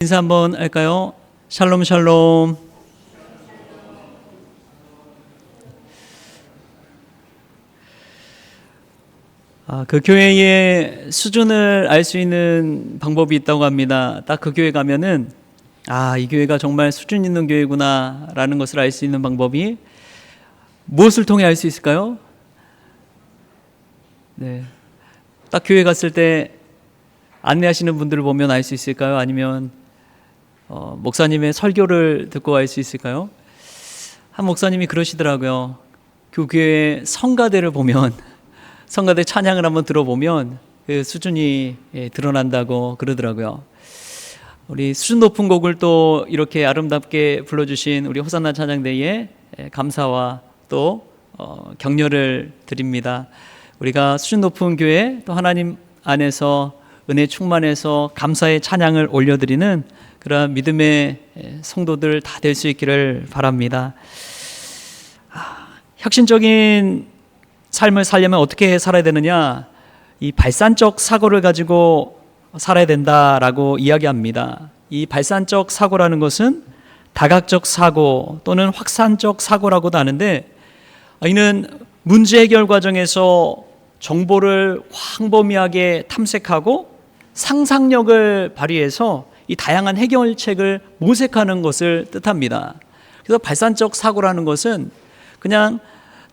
인사 한번 할까요? 샬롬 샬롬. 그 교회의 수준을 알 수 있는 방법이 있다고 합니다. 딱 그 교회 가면은 이 교회가 정말 수준 있는 교회구나 라는 것을 알 수 있는 방법이 무엇을 통해 알 수 있을까요? 네, 딱 교회 갔을 때 안내하시는 분들을 보면 알 수 있을까요? 아니면 목사님의 설교를 듣고 알 수 있을까요? 한 목사님이 그러시더라고요. 그 교회 성가대를 보면 성가대 찬양을 한번 들어보면 그 수준이 드러난다고 그러더라고요. 우리 수준 높은 곡을 또 이렇게 아름답게 불러주신 우리 호산나 찬양대에 감사와 또 격려를 드립니다. 우리가 수준 높은 교회 또 하나님 안에서 은혜 충만해서 감사의 찬양을 올려드리는 그런 믿음의 성도들 다 될 수 있기를 바랍니다. 혁신적인 삶을 살려면 어떻게 살아야 되느냐? 이 발산적 사고를 가지고 살아야 된다라고 이야기합니다. 이 발산적 사고라는 것은 다각적 사고 또는 확산적 사고라고도 하는데, 이는 문제 해결 과정에서 정보를 광범위하게 탐색하고 상상력을 발휘해서 이 다양한 해결책을 모색하는 것을 뜻합니다. 그래서 발산적 사고라는 것은 그냥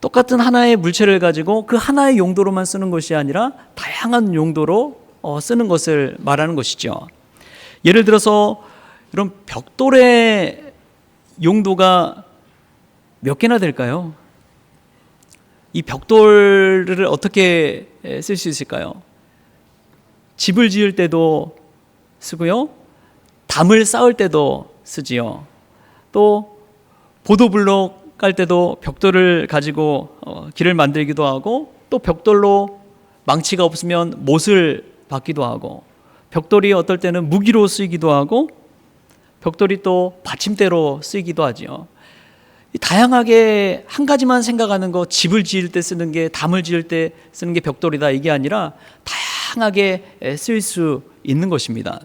똑같은 하나의 물체를 가지고 그 하나의 용도로만 쓰는 것이 아니라 다양한 용도로 쓰는 것을 말하는 것이죠. 예를 들어서 이런 벽돌의 용도가 몇 개나 될까요? 이 벽돌을 어떻게 쓸 수 있을까요? 집을 지을 때도 쓰고요, 담을 쌓을 때도 쓰지요. 또 보도블록 깔 때도 벽돌을 가지고 길을 만들기도 하고, 또 벽돌로 망치가 없으면 못을 박기도 하고, 벽돌이 어떨 때는 무기로 쓰이기도 하고, 벽돌이 또 받침대로 쓰이기도 하지요. 다양하게 한 가지만 생각하는 거, 집을 지을 때 쓰는 게, 담을 지을 때 쓰는 게 벽돌이다, 이게 아니라 다양하게 쓰일 수 있는 것입니다.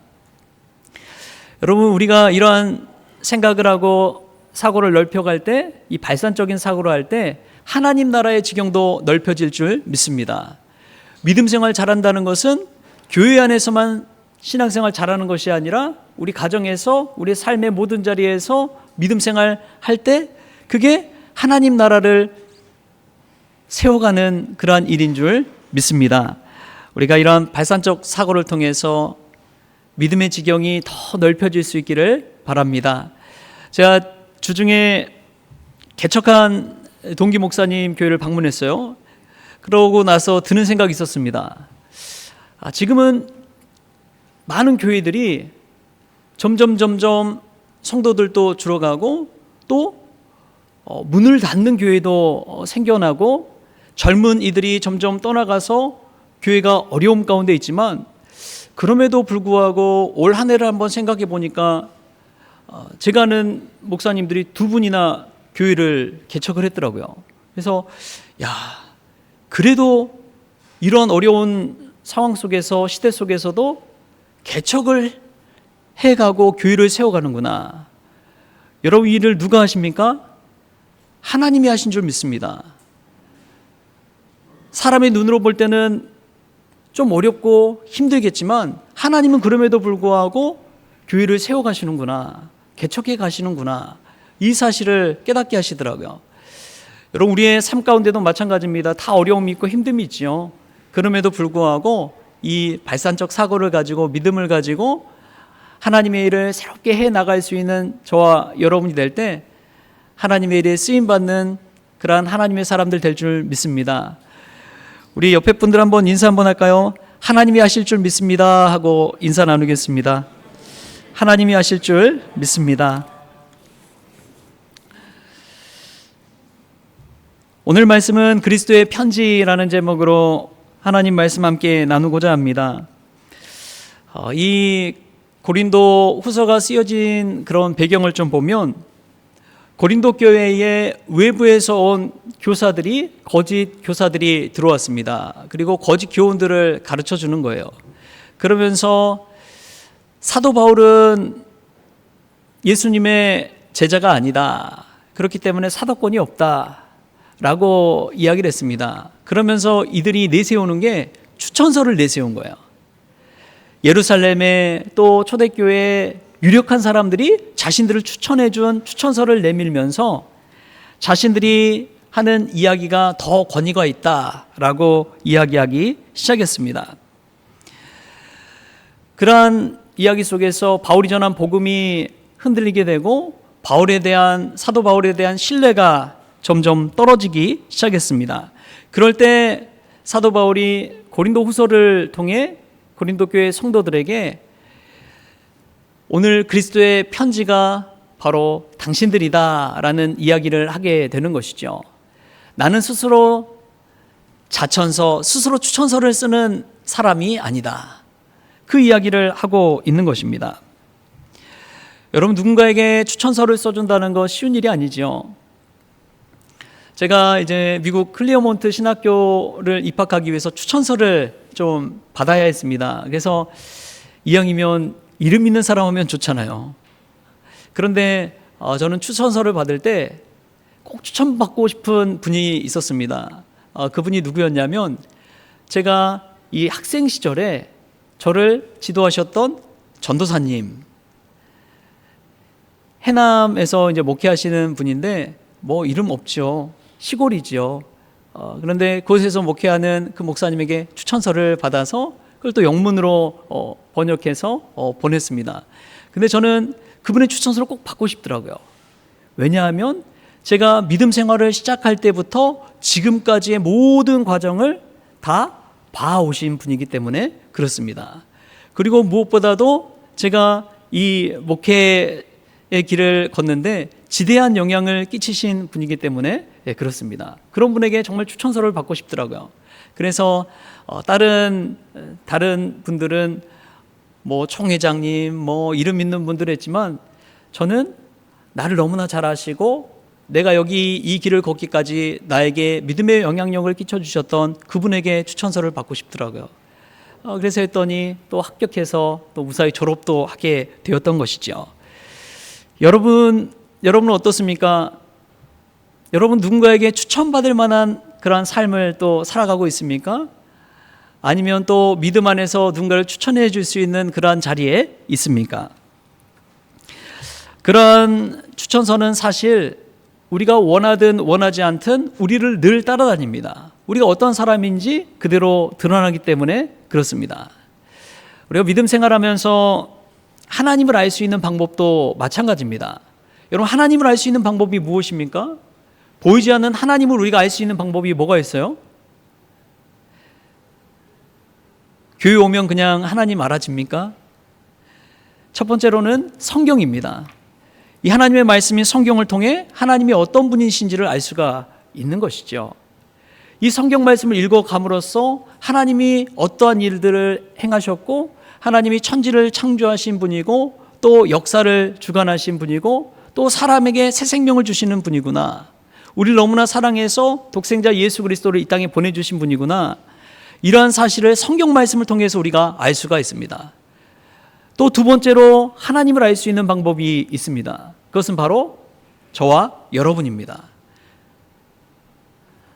여러분, 우리가 이러한 생각을 하고 사고를 넓혀갈 때, 이 발산적인 사고를 할 때 하나님 나라의 지경도 넓혀질 줄 믿습니다. 믿음 생활 잘한다는 것은 교회 안에서만 신앙생활 잘하는 것이 아니라 우리 가정에서, 우리 삶의 모든 자리에서 믿음 생활 할 때 그게 하나님 나라를 세워가는 그러한 일인 줄 믿습니다. 우리가 이러한 발산적 사고를 통해서 믿음의 지경이 더 넓혀질 수 있기를 바랍니다. 제가 주중에 개척한 동기 목사님 교회를 방문했어요. 그러고 나서 드는 생각이 있었습니다. 지금은 많은 교회들이 점점 성도들도 줄어가고, 또 문을 닫는 교회도 생겨나고, 젊은 이들이 점점 떠나가서 교회가 어려움 가운데 있지만, 그럼에도 불구하고 올 한 해를 한번 생각해 보니까 제가 아는 목사님들이 2분이나 교회를 개척을 했더라고요. 그래서 그래도 이런 어려운 상황 속에서, 시대 속에서도 개척을 해가고 교회를 세워가는구나. 여러분, 이 일을 누가 하십니까? 하나님이 하신 줄 믿습니다. 사람의 눈으로 볼 때는 좀 어렵고 힘들겠지만 하나님은 그럼에도 불구하고 교회를 세워가시는구나, 개척해 가시는구나, 이 사실을 깨닫게 하시더라고요. 여러분, 우리의 삶 가운데도 마찬가지입니다. 다 어려움이 있고 힘듦이 있지요. 그럼에도 불구하고 이 발산적 사고를 가지고, 믿음을 가지고 하나님의 일을 새롭게 해 나갈 수 있는 저와 여러분이 될 때 하나님의 일에 쓰임받는 그러한 하나님의 사람들 될 줄 믿습니다. 우리 옆에 분들 한번 인사 한번 할까요? 하나님이 하실 줄 믿습니다 하고 인사 나누겠습니다. 하나님이 하실 줄 믿습니다. 오늘 말씀은 그리스도의 편지라는 제목으로 하나님 말씀 함께 나누고자 합니다. 이 고린도 후서가 쓰여진 그런 배경을 좀 보면, 고린도 교회의 외부에서 온 교사들이, 거짓 교사들이 들어왔습니다. 그리고 거짓 교훈들을 가르쳐 주는 거예요. 그러면서 사도 바울은 예수님의 제자가 아니다. 그렇기 때문에 사도권이 없다. 라고 이야기를 했습니다. 그러면서 이들이 내세우는 게 추천서를 내세운 거예요. 예루살렘에 또 초대교회에 유력한 사람들이 자신들을 추천해준 추천서를 내밀면서 자신들이 하는 이야기가 더 권위가 있다라고 이야기하기 시작했습니다. 그러한 이야기 속에서 바울이 전한 복음이 흔들리게 되고 사도 바울에 대한 신뢰가 점점 떨어지기 시작했습니다. 그럴 때 사도 바울이 고린도 후서를 통해 고린도 교회 성도들에게 오늘 그리스도의 편지가 바로 당신들이다라는 이야기를 하게 되는 것이죠. 나는 스스로 자천서, 스스로 추천서를 쓰는 사람이 아니다. 그 이야기를 하고 있는 것입니다. 여러분, 누군가에게 추천서를 써준다는 거 쉬운 일이 아니죠. 제가 이제 미국 클리어몬트 신학교를 입학하기 위해서 추천서를 좀 받아야 했습니다. 그래서 이왕이면 이름 있는 사람 하면 좋잖아요. 그런데 저는 추천서를 받을 때 꼭 추천받고 싶은 분이 있었습니다. 그분이 누구였냐면 제가 이 학생 시절에 저를 지도하셨던 전도사님, 해남에서 이제 목회하시는 분인데 뭐 이름 없죠. 시골이지요. 그런데 그곳에서 목회하는 그 목사님에게 추천서를 받아서 그걸 또 영문으로 번역해서 보냈습니다. 근데 저는 그분의 추천서를 꼭 받고 싶더라고요. 왜냐하면 제가 믿음 생활을 시작할 때부터 지금까지의 모든 과정을 다 봐오신 분이기 때문에 그렇습니다. 그리고 무엇보다도 제가 이 목회의 길을 걷는데 지대한 영향을 끼치신 분이기 때문에 그렇습니다. 그런 분에게 정말 추천서를 받고 싶더라고요. 그래서 다른 분들은 뭐 총회장님, 뭐 이름 있는 분들 했지만 저는 나를 너무나 잘 아시고 내가 여기 이 길을 걷기까지 나에게 믿음의 영향력을 끼쳐주셨던 그분에게 추천서를 받고 싶더라고요. 그래서 했더니 또 합격해서 또 무사히 졸업도 하게 되었던 것이죠. 여러분은 어떻습니까? 여러분 누군가에게 추천받을 만한 그러한 삶을 또 살아가고 있습니까? 아니면 또 믿음 안에서 누군가를 추천해 줄 수 있는 그러한 자리에 있습니까? 그런 추천서는 사실 우리가 원하든 원하지 않든 우리를 늘 따라다닙니다. 우리가 어떤 사람인지 그대로 드러나기 때문에 그렇습니다. 우리가 믿음 생활하면서 하나님을 알 수 있는 방법도 마찬가지입니다. 여러분, 하나님을 알 수 있는 방법이 무엇입니까? 보이지 않는 하나님을 우리가 알 수 있는 방법이 뭐가 있어요? 교회 오면 그냥 하나님 알아집니까? 첫 번째로는 성경입니다. 이 하나님의 말씀인 성경을 통해 하나님이 어떤 분이신지를 알 수가 있는 것이죠. 이 성경 말씀을 읽어감으로써 하나님이 어떠한 일들을 행하셨고 하나님이 천지를 창조하신 분이고 또 역사를 주관하신 분이고 또 사람에게 새 생명을 주시는 분이구나. 우리를 너무나 사랑해서 독생자 예수 그리스도를 이 땅에 보내주신 분이구나. 이러한 사실을 성경 말씀을 통해서 우리가 알 수가 있습니다. 또 두 번째로 하나님을 알 수 있는 방법이 있습니다. 그것은 바로 저와 여러분입니다.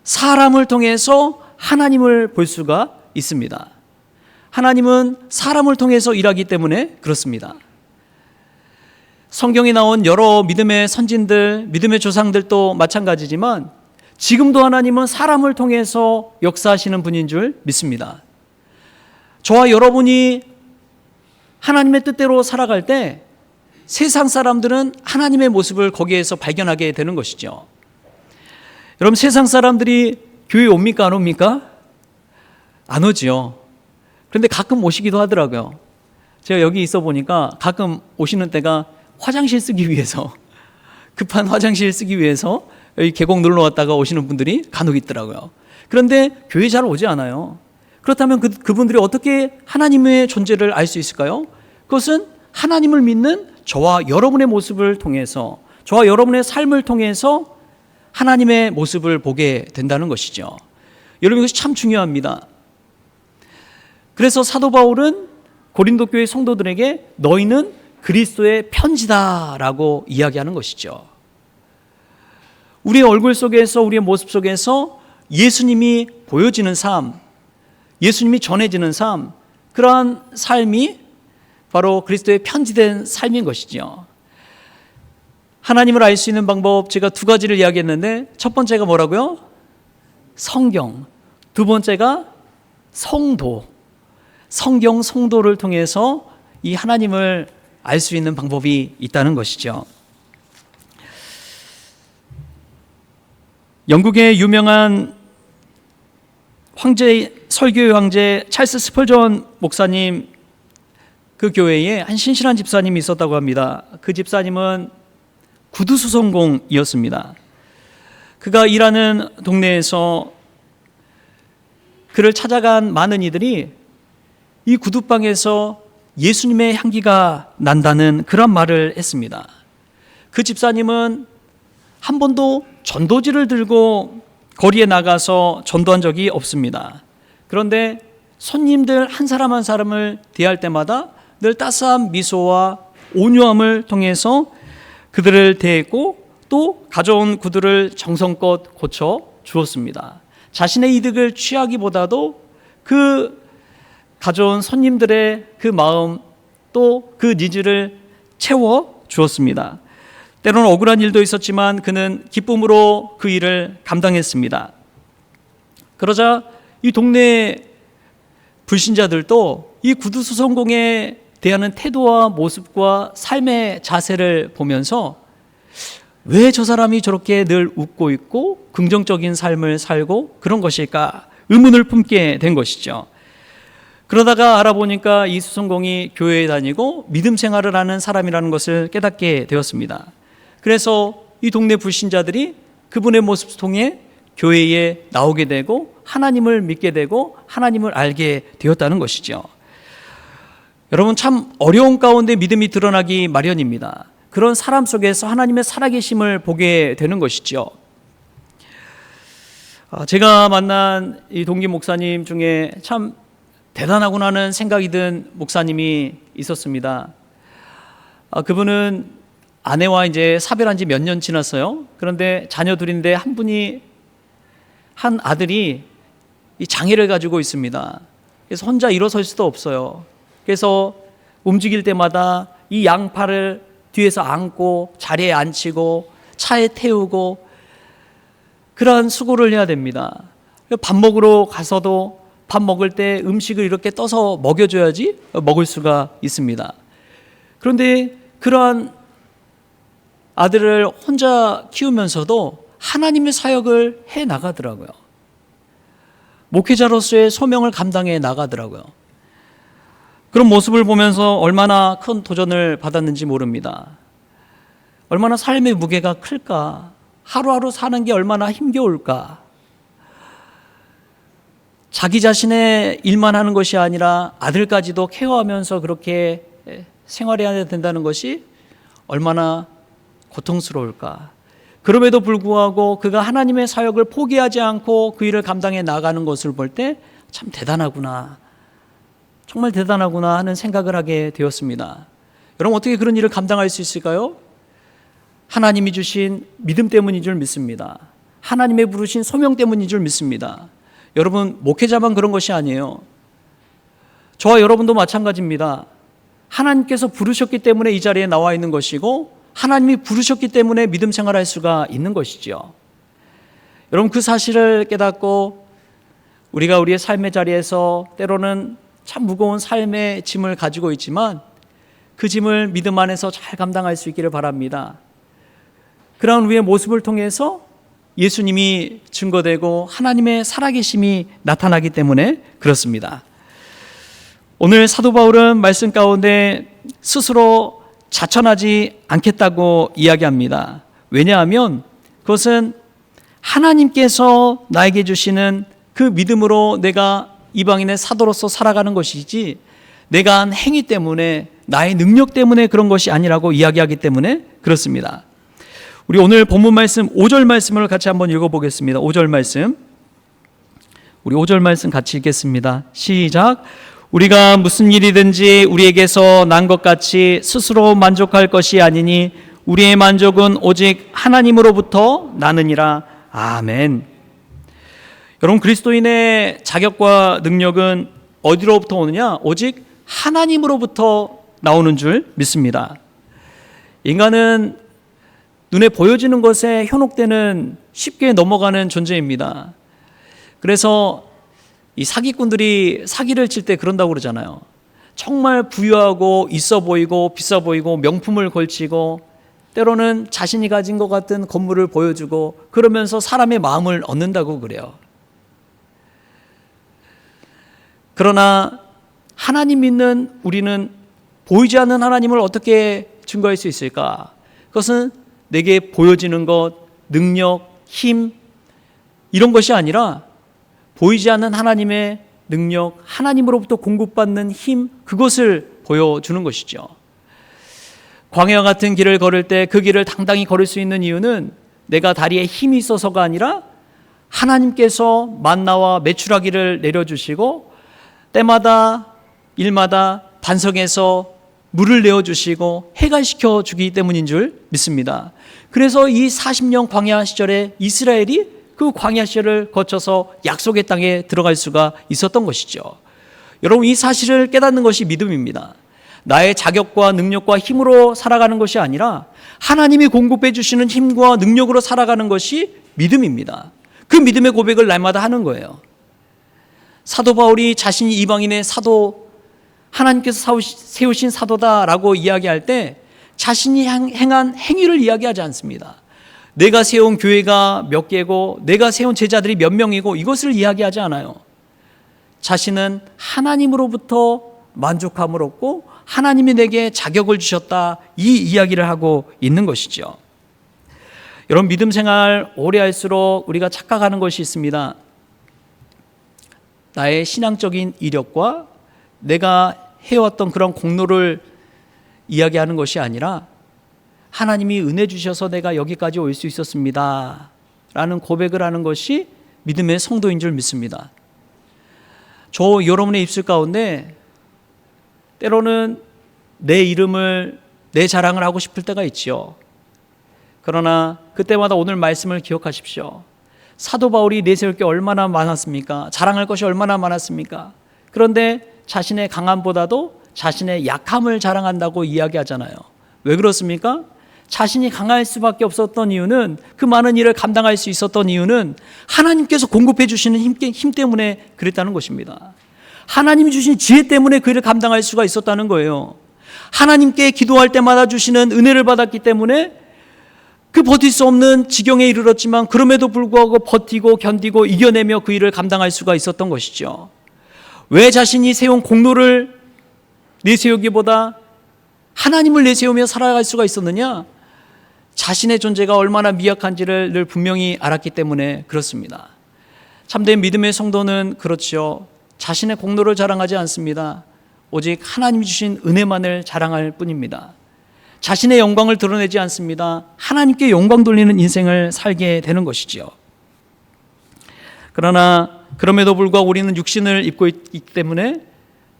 사람을 통해서 하나님을 볼 수가 있습니다. 하나님은 사람을 통해서 일하기 때문에 그렇습니다. 성경에 나온 여러 믿음의 선진들, 믿음의 조상들도 마찬가지지만 지금도 하나님은 사람을 통해서 역사하시는 분인 줄 믿습니다. 저와 여러분이 하나님의 뜻대로 살아갈 때 세상 사람들은 하나님의 모습을 거기에서 발견하게 되는 것이죠. 여러분, 세상 사람들이 교회에 옵니까 안 옵니까? 안 오지요. 그런데 가끔 오시기도 하더라고요. 제가 여기 있어 보니까 가끔 오시는 때가 화장실 쓰기 위해서, 급한 화장실 쓰기 위해서 여기 계곡 놀러 왔다가 오시는 분들이 간혹 있더라고요. 그런데 교회 잘 오지 않아요. 그렇다면 그분들이 어떻게 하나님의 존재를 알 수 있을까요? 그것은 하나님을 믿는 저와 여러분의 모습을 통해서, 저와 여러분의 삶을 통해서 하나님의 모습을 보게 된다는 것이죠. 여러분, 이것이 참 중요합니다. 그래서 사도 바울은 고린도 교회 성도들에게 너희는 그리스도의 편지다라고 이야기하는 것이죠. 우리의 얼굴 속에서, 우리의 모습 속에서 예수님이 보여지는 삶, 예수님이 전해지는 삶, 그러한 삶이 바로 그리스도의 편지된 삶인 것이죠. 하나님을 알 수 있는 방법, 제가 두 가지를 이야기했는데, 첫 번째가 뭐라고요? 성경. 두 번째가 성도. 성경, 성도를 통해서 이 하나님을 알 수 있는 방법이 있다는 것이죠. 영국의 유명한 설교의 황제 찰스 스펄전 목사님, 그 교회에 한 신실한 집사님이 있었다고 합니다. 그 집사님은 구두수선공이었습니다. 그가 일하는 동네에서 그를 찾아간 많은 이들이 이 구두방에서 예수님의 향기가 난다는 그런 말을 했습니다. 그 집사님은 한 번도 전도지를 들고 거리에 나가서 전도한 적이 없습니다. 그런데 손님들 한 사람 한 사람을 대할 때마다 늘 따스한 미소와 온유함을 통해서 그들을 대했고, 또 가져온 구두를 정성껏 고쳐 주었습니다. 자신의 이득을 취하기보다도 그 가져온 손님들의 그 마음, 또 그 니즈를 채워 주었습니다. 때로는 억울한 일도 있었지만 그는 기쁨으로 그 일을 감당했습니다. 그러자 이 동네 불신자들도 이 구두수선공에 대하는 태도와 모습과 삶의 자세를 보면서 왜 저 사람이 저렇게 늘 웃고 있고 긍정적인 삶을 살고 그런 것일까 의문을 품게 된 것이죠. 그러다가 알아보니까 이 수선공이 교회에 다니고 믿음 생활을 하는 사람이라는 것을 깨닫게 되었습니다. 그래서 이 동네 불신자들이 그분의 모습을 통해 교회에 나오게 되고 하나님을 믿게 되고 하나님을 알게 되었다는 것이죠. 여러분, 참 어려운 가운데 믿음이 드러나기 마련입니다. 그런 사람 속에서 하나님의 살아계심을 보게 되는 것이죠. 제가 만난 이 동기 목사님 중에 참 대단하구나 하는 생각이 든 목사님이 있었습니다. 그분은 아내와 이제 사별한 지 몇 년 지났어요. 그런데 자녀 둘인데 한 아들이 이 장애를 가지고 있습니다. 그래서 혼자 일어설 수도 없어요. 그래서 움직일 때마다 이 양팔을 뒤에서 안고 자리에 앉히고 차에 태우고 그러한 수고를 해야 됩니다. 밥 먹으러 가서도 밥 먹을 때 음식을 이렇게 떠서 먹여줘야지 먹을 수가 있습니다. 그런데 그러한 아들을 혼자 키우면서도 하나님의 사역을 해 나가더라고요. 목회자로서의 소명을 감당해 나가더라고요. 그런 모습을 보면서 얼마나 큰 도전을 받았는지 모릅니다. 얼마나 삶의 무게가 클까? 하루하루 사는 게 얼마나 힘겨울까? 자기 자신의 일만 하는 것이 아니라 아들까지도 케어하면서 그렇게 생활해야 된다는 것이 얼마나 고통스러울까? 그럼에도 불구하고 그가 하나님의 사역을 포기하지 않고 그 일을 감당해 나가는 것을 볼 때 참 대단하구나, 정말 대단하구나 하는 생각을 하게 되었습니다. 여러분, 어떻게 그런 일을 감당할 수 있을까요? 하나님이 주신 믿음 때문인 줄 믿습니다. 하나님의 부르신 소명 때문인 줄 믿습니다. 여러분, 목회자만 그런 것이 아니에요. 저와 여러분도 마찬가지입니다. 하나님께서 부르셨기 때문에 이 자리에 나와 있는 것이고, 하나님이 부르셨기 때문에 믿음 생활할 수가 있는 것이죠. 여러분, 그 사실을 깨닫고 우리가 우리의 삶의 자리에서 때로는 참 무거운 삶의 짐을 가지고 있지만 그 짐을 믿음 안에서 잘 감당할 수 있기를 바랍니다. 그런 우리의 모습을 통해서 예수님이 증거되고 하나님의 살아계심이 나타나기 때문에 그렇습니다. 오늘 사도 바울은 말씀 가운데 스스로 자천하지 않겠다고 이야기합니다. 왜냐하면 그것은 하나님께서 나에게 주시는 그 믿음으로 내가 이방인의 사도로서 살아가는 것이지 내가 한 행위 때문에, 나의 능력 때문에 그런 것이 아니라고 이야기하기 때문에 그렇습니다. 우리 오늘 본문 말씀 5절 말씀을 같이 한번 읽어보겠습니다. 5절 말씀, 우리 5절 말씀 같이 읽겠습니다. 시작. 우리가 무슨 일이든지 우리에게서 난 것 같이 스스로 만족할 것이 아니니 우리의 만족은 오직 하나님으로부터 나느니라. 아멘. 여러분, 그리스도인의 자격과 능력은 어디로부터 오느냐? 오직 하나님으로부터 나오는 줄 믿습니다. 인간은 눈에 보여지는 것에 현혹되는 쉽게 넘어가는 존재입니다. 그래서 이 사기꾼들이 사기를 칠 때 그런다고 그러잖아요. 정말 부유하고 있어 보이고 비싸 보이고 명품을 걸치고 때로는 자신이 가진 것 같은 건물을 보여주고 그러면서 사람의 마음을 얻는다고 그래요. 그러나 하나님 믿는 우리는 보이지 않는 하나님을 어떻게 증거할 수 있을까? 그것은 내게 보여지는 것, 능력, 힘 이런 것이 아니라 보이지 않는 하나님의 능력, 하나님으로부터 공급받는 힘, 그것을 보여주는 것이죠. 광야와 같은 길을 걸을 때 그 길을 당당히 걸을 수 있는 이유는 내가 다리에 힘이 있어서가 아니라 하나님께서 만나와 메추라기를 내려주시고 때마다 일마다 반석에서 물을 내어주시고 해가 시켜주기 때문인 줄 믿습니다. 그래서 이 40년 광야 시절에 이스라엘이 그 광야 시절을 거쳐서 약속의 땅에 들어갈 수가 있었던 것이죠. 여러분, 이 사실을 깨닫는 것이 믿음입니다. 나의 자격과 능력과 힘으로 살아가는 것이 아니라 하나님이 공급해 주시는 힘과 능력으로 살아가는 것이 믿음입니다. 그 믿음의 고백을 날마다 하는 거예요. 사도 바울이 자신이 이방인의 사도, 하나님께서 세우신 사도다라고 이야기할 때 자신이 행한 행위를 이야기하지 않습니다. 내가 세운 교회가 몇 개고 내가 세운 제자들이 몇 명이고 이것을 이야기하지 않아요. 자신은 하나님으로부터 만족함을 얻고 하나님이 내게 자격을 주셨다, 이 이야기를 하고 있는 것이죠. 여러분, 믿음 생활 오래 할수록 우리가 착각하는 것이 있습니다. 나의 신앙적인 이력과 내가 해왔던 그런 공로를 이야기하는 것이 아니라 하나님이 은혜 주셔서 내가 여기까지 올 수 있었습니다 라는 고백을 하는 것이 믿음의 성도인 줄 믿습니다. 저 여러분의 입술 가운데 때로는 내 이름을, 내 자랑을 하고 싶을 때가 있지요. 그러나 그때마다 오늘 말씀을 기억하십시오. 사도 바울이 내세울 게 얼마나 많았습니까? 자랑할 것이 얼마나 많았습니까? 그런데 자신의 강함보다도 자신의 약함을 자랑한다고 이야기하잖아요. 왜 그렇습니까? 자신이 강할 수밖에 없었던 이유는, 그 많은 일을 감당할 수 있었던 이유는 하나님께서 공급해 주시는 힘 때문에 그랬다는 것입니다. 하나님이 주신 지혜 때문에 그 일을 감당할 수가 있었다는 거예요. 하나님께 기도할 때마다 주시는 은혜를 받았기 때문에 그 버틸 수 없는 지경에 이르렀지만 그럼에도 불구하고 버티고 견디고 이겨내며 그 일을 감당할 수가 있었던 것이죠. 왜 자신이 세운 공로를 내세우기보다 하나님을 내세우며 살아갈 수가 있었느냐? 자신의 존재가 얼마나 미약한지를 늘 분명히 알았기 때문에 그렇습니다. 참된 믿음의 성도는 그렇죠. 자신의 공로를 자랑하지 않습니다. 오직 하나님이 주신 은혜만을 자랑할 뿐입니다. 자신의 영광을 드러내지 않습니다. 하나님께 영광 돌리는 인생을 살게 되는 것이지요. 그러나 그럼에도 불구하고 우리는 육신을 입고 있기 때문에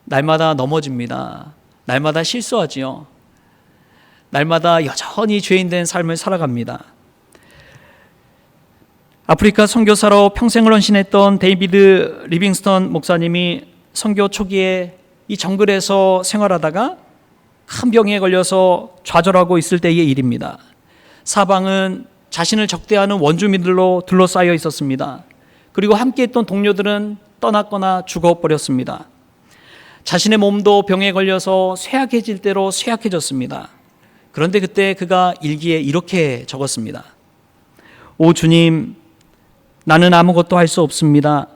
날마다 넘어집니다. 날마다 실수하지요. 날마다 여전히 죄인된 삶을 살아갑니다. 아프리카 선교사로 평생을 헌신했던 데이비드 리빙스턴 목사님이 선교 초기에 이 정글에서 생활하다가 큰 병에 걸려서 좌절하고 있을 때의 일입니다. 사방은 자신을 적대하는 원주민들로 둘러싸여 있었습니다. 그리고 함께했던 동료들은 떠났거나 죽어버렸습니다. 자신의 몸도 병에 걸려서 쇠약해질 대로 쇠약해졌습니다. 그런데 그때 그가 일기에 이렇게 적었습니다. 오 주님, 나는 아무것도 할 수 없습니다.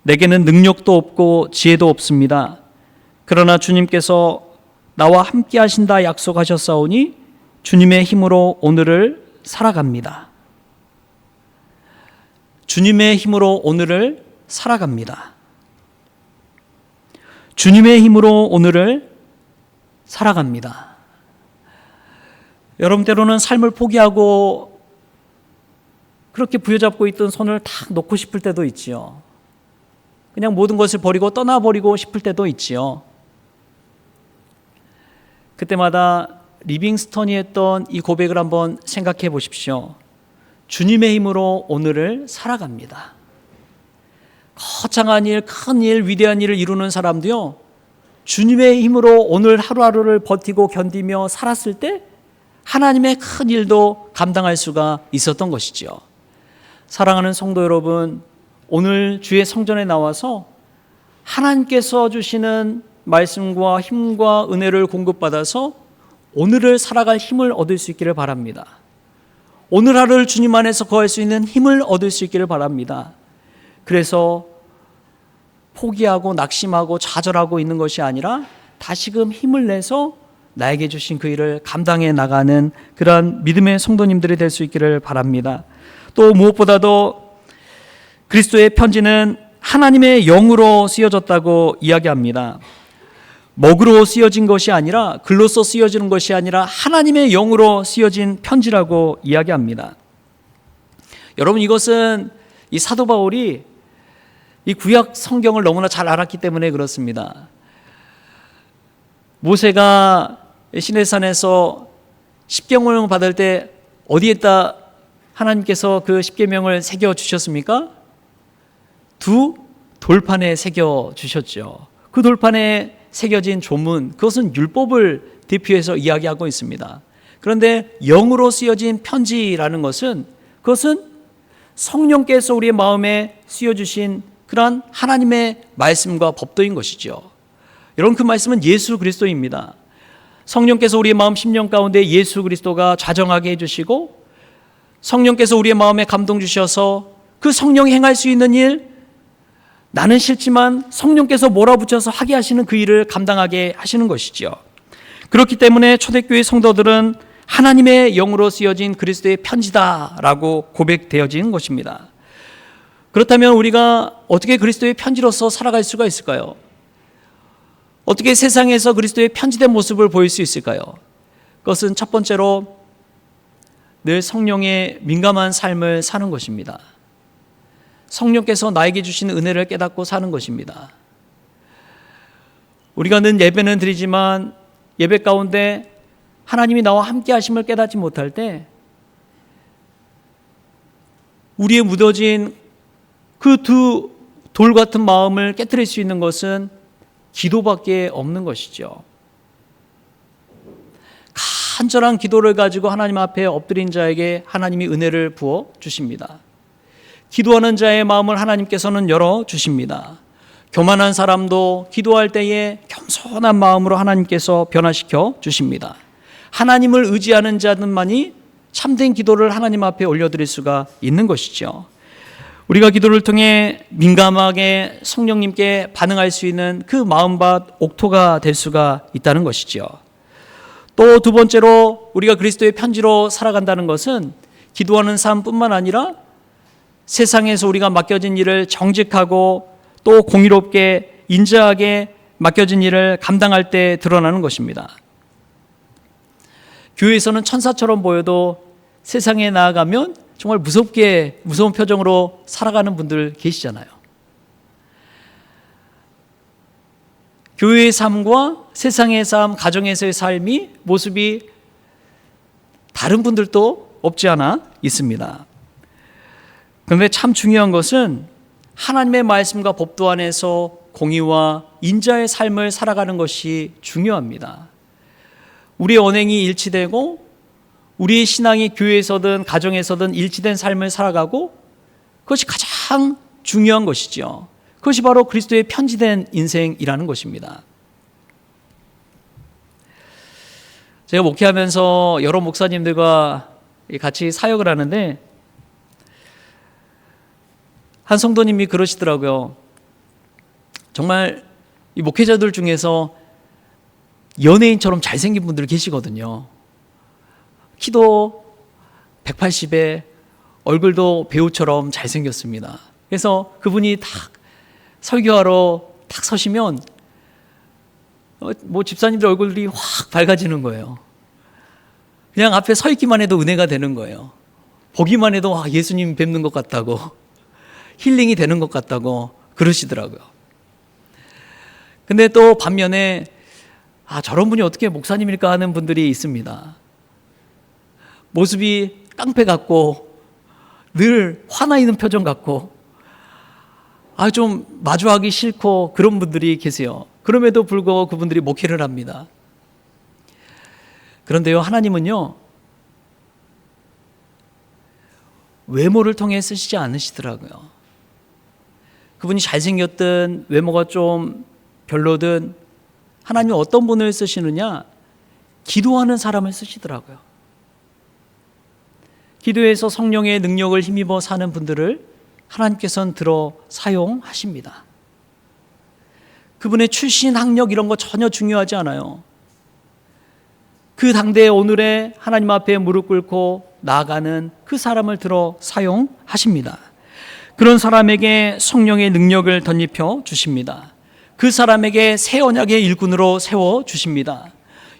내게는 능력도 없고 지혜도 없습니다. 그러나 주님께서 나와 함께 하신다 약속하셨사오니 주님의 힘으로 오늘을 살아갑니다. 주님의 힘으로 오늘을 살아갑니다. 주님의 힘으로 오늘을 살아갑니다. 여러분, 때로는 삶을 포기하고 그렇게 부여잡고 있던 손을 탁 놓고 싶을 때도 있지요. 그냥 모든 것을 버리고 떠나버리고 싶을 때도 있지요. 그때마다 리빙스턴이 했던 이 고백을 한번 생각해 보십시오. 주님의 힘으로 오늘을 살아갑니다. 거창한 일, 큰 일, 위대한 일을 이루는 사람도요, 주님의 힘으로 오늘 하루하루를 버티고 견디며 살았을 때 하나님의 큰 일도 감당할 수가 있었던 것이죠. 사랑하는 성도 여러분, 오늘 주의 성전에 나와서 하나님께서 주시는 말씀과 힘과 은혜를 공급받아서 오늘을 살아갈 힘을 얻을 수 있기를 바랍니다. 오늘 하루를 주님 안에서 거할 수 있는 힘을 얻을 수 있기를 바랍니다. 그래서 포기하고 낙심하고 좌절하고 있는 것이 아니라 다시금 힘을 내서 나에게 주신 그 일을 감당해 나가는 그러한 믿음의 성도님들이 될 수 있기를 바랍니다. 또 무엇보다도 그리스도의 편지는 하나님의 영으로 쓰여졌다고 이야기합니다. 먹으로 쓰여진 것이 아니라, 글로써 쓰여지는 것이 아니라 하나님의 영으로 쓰여진 편지라고 이야기합니다. 여러분, 이것은 이 사도 바울이 이 구약 성경을 너무나 잘 알았기 때문에 그렇습니다. 모세가 시내산에서 십계명을 받을 때 어디에다 하나님께서 그 십계명을 새겨 주셨습니까? 두 돌판에 새겨 주셨죠. 그 돌판에 새겨진 조문, 그것은 율법을 대표해서 이야기하고 있습니다. 그런데 영으로 쓰여진 편지라는 것은, 그것은 성령께서 우리의 마음에 쓰여주신 그러한 하나님의 말씀과 법도인 것이죠. 여러분, 그 말씀은 예수 그리스도입니다. 성령께서 우리의 마음 심령 가운데 예수 그리스도가 좌정하게 해주시고, 성령께서 우리의 마음에 감동 주셔서 그 성령이 행할 수 있는 일, 나는 싫지만 성령께서 몰아붙여서 하게 하시는 그 일을 감당하게 하시는 것이죠. 그렇기 때문에 초대교회 성도들은 하나님의 영으로 쓰여진 그리스도의 편지다라고 고백되어진 것입니다. 그렇다면 우리가 어떻게 그리스도의 편지로서 살아갈 수가 있을까요? 어떻게 세상에서 그리스도의 편지된 모습을 보일 수 있을까요? 그것은 첫 번째로 늘 성령의 민감한 삶을 사는 것입니다. 성령께서 나에게 주시는 은혜를 깨닫고 사는 것입니다. 우리가 늘 예배는 드리지만 예배 가운데 하나님이 나와 함께 하심을 깨닫지 못할 때 우리의 묻어진 그 두 돌 같은 마음을 깨트릴 수 있는 것은 기도밖에 없는 것이죠. 간절한 기도를 가지고 하나님 앞에 엎드린 자에게 하나님이 은혜를 부어 주십니다. 기도하는 자의 마음을 하나님께서는 열어 주십니다. 교만한 사람도 기도할 때에 겸손한 마음으로 하나님께서 변화시켜 주십니다. 하나님을 의지하는 자들만이 참된 기도를 하나님 앞에 올려드릴 수가 있는 것이죠. 우리가 기도를 통해 민감하게 성령님께 반응할 수 있는 그 마음밭 옥토가 될 수가 있다는 것이죠. 또 두 번째로 우리가 그리스도의 편지로 살아간다는 것은 기도하는 삶뿐만 아니라 세상에서 우리가 맡겨진 일을 정직하고 또 공의롭게 인자하게 맡겨진 일을 감당할 때 드러나는 것입니다. 교회에서는 천사처럼 보여도 세상에 나아가면 정말 무서운 표정으로 살아가는 분들 계시잖아요. 교회의 삶과 세상의 삶, 가정에서의 삶이 모습이 다른 분들도 없지 않아 있습니다. 그런데 참 중요한 것은 하나님의 말씀과 법도 안에서 공의와 인자의 삶을 살아가는 것이 중요합니다. 우리의 언행이 일치되고 우리의 신앙이 교회에서든 가정에서든 일치된 삶을 살아가고, 그것이 가장 중요한 것이죠. 그것이 바로 그리스도의 편지된 인생이라는 것입니다. 제가 목회하면서 여러 목사님들과 같이 사역을 하는데 한 성도님이 그러시더라고요. 정말 이 목회자들 중에서 연예인처럼 잘생긴 분들 계시거든요. 키도 180에 얼굴도 배우처럼 잘생겼습니다. 그래서 그분이 딱 설교하러 딱 서시면 집사님들 얼굴이 확 밝아지는 거예요. 그냥 앞에 서 있기만 해도 은혜가 되는 거예요. 보기만 해도 예수님 뵙는 것 같다고, 힐링이 되는 것 같다고, 그러시더라고요. 근데 또 반면에 저런 분이 어떻게 목사님일까 하는 분들이 있습니다. 모습이 깡패 같고 늘 화나 있는 표정 같고 좀 마주하기 싫고 그런 분들이 계세요. 그럼에도 불구하고 그분들이 목회를 합니다. 그런데요, 하나님은요, 외모를 통해 쓰시지 않으시더라고요. 그분이 잘생겼든 외모가 좀 별로든 하나님은 어떤 분을 쓰시느냐? 기도하는 사람을 쓰시더라고요. 기도에서 성령의 능력을 힘입어 사는 분들을 하나님께서는 들어 사용하십니다. 그분의 출신, 학력 이런 거 전혀 중요하지 않아요. 그 당대의 오늘의 하나님 앞에 무릎 꿇고 나아가는 그 사람을 들어 사용하십니다. 그런 사람에게 성령의 능력을 덧입혀 주십니다. 그 사람에게 새 언약의 일꾼으로 세워주십니다.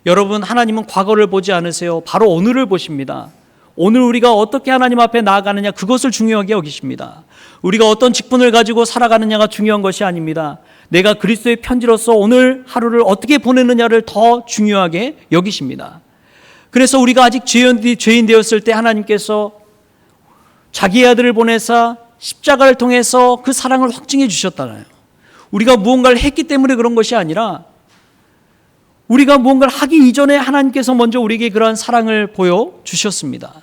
여러분, 하나님은 과거를 보지 않으세요. 바로 오늘을 보십니다. 오늘 우리가 어떻게 하나님 앞에 나아가느냐, 그것을 중요하게 여기십니다. 우리가 어떤 직분을 가지고 살아가느냐가 중요한 것이 아닙니다. 내가 그리스도의 편지로서 오늘 하루를 어떻게 보내느냐를 더 중요하게 여기십니다. 그래서 우리가 아직 죄인 되었을 때 하나님께서 자기의 아들을 보내사 십자가를 통해서 그 사랑을 확증해 주셨잖아요. 우리가 무언가를 했기 때문에 그런 것이 아니라 우리가 무언가를 하기 이전에 하나님께서 먼저 우리에게 그러한 사랑을 보여주셨습니다.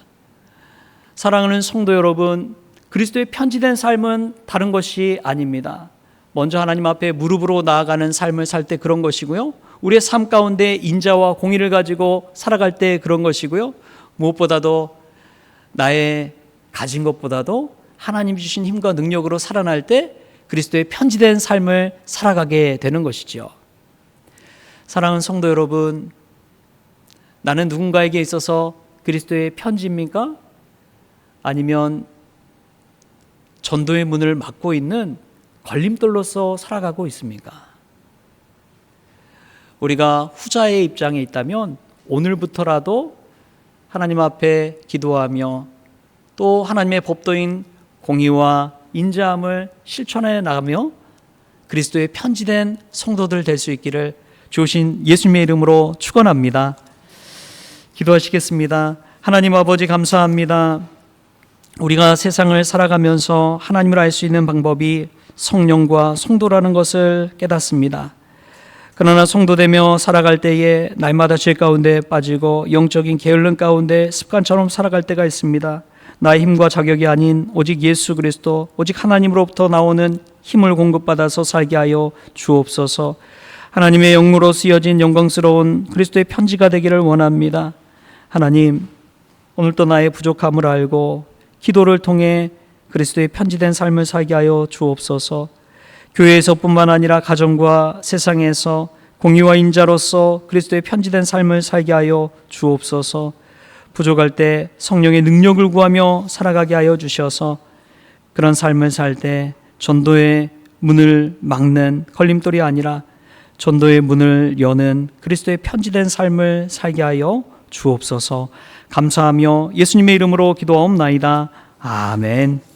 사랑하는 성도 여러분, 그리스도의 편지된 삶은 다른 것이 아닙니다. 먼저 하나님 앞에 무릎으로 나아가는 삶을 살 때 그런 것이고요, 우리의 삶 가운데 인자와 공의를 가지고 살아갈 때 그런 것이고요, 무엇보다도 나의 가진 것보다도 하나님 주신 힘과 능력으로 살아날 때 그리스도의 편지된 삶을 살아가게 되는 것이죠. 사랑하는 성도 여러분, 나는 누군가에게 있어서 그리스도의 편지입니까? 아니면 전도의 문을 막고 있는 걸림돌로서 살아가고 있습니까? 우리가 후자의 입장에 있다면 오늘부터라도 하나님 앞에 기도하며 또 하나님의 법도인 공의와 인자함을 실천해 나가며 그리스도의 편지된 성도들 될 수 있기를 주신 예수님의 이름으로 축원합니다. 기도하시겠습니다. 하나님 아버지, 감사합니다. 우리가 세상을 살아가면서 하나님을 알 수 있는 방법이 성령과 성도라는 것을 깨닫습니다. 그러나 성도되며 살아갈 때에 날마다 죄 가운데 빠지고 영적인 게을름 가운데 습관처럼 살아갈 때가 있습니다. 나의 힘과 자격이 아닌 오직 예수 그리스도, 오직 하나님으로부터 나오는 힘을 공급받아서 살게 하여 주옵소서. 하나님의 영으로 쓰여진 영광스러운 그리스도의 편지가 되기를 원합니다. 하나님, 오늘도 나의 부족함을 알고 기도를 통해 그리스도의 편지된 삶을 살게 하여 주옵소서. 교회에서뿐만 아니라 가정과 세상에서 공의와 인자로서 그리스도의 편지된 삶을 살게 하여 주옵소서. 부족할 때 성령의 능력을 구하며 살아가게 하여 주셔서 그런 삶을 살 때 전도의 문을 막는 걸림돌이 아니라 전도의 문을 여는 그리스도의 편지된 삶을 살게 하여 주옵소서. 감사하며 예수님의 이름으로 기도하옵나이다. 아멘.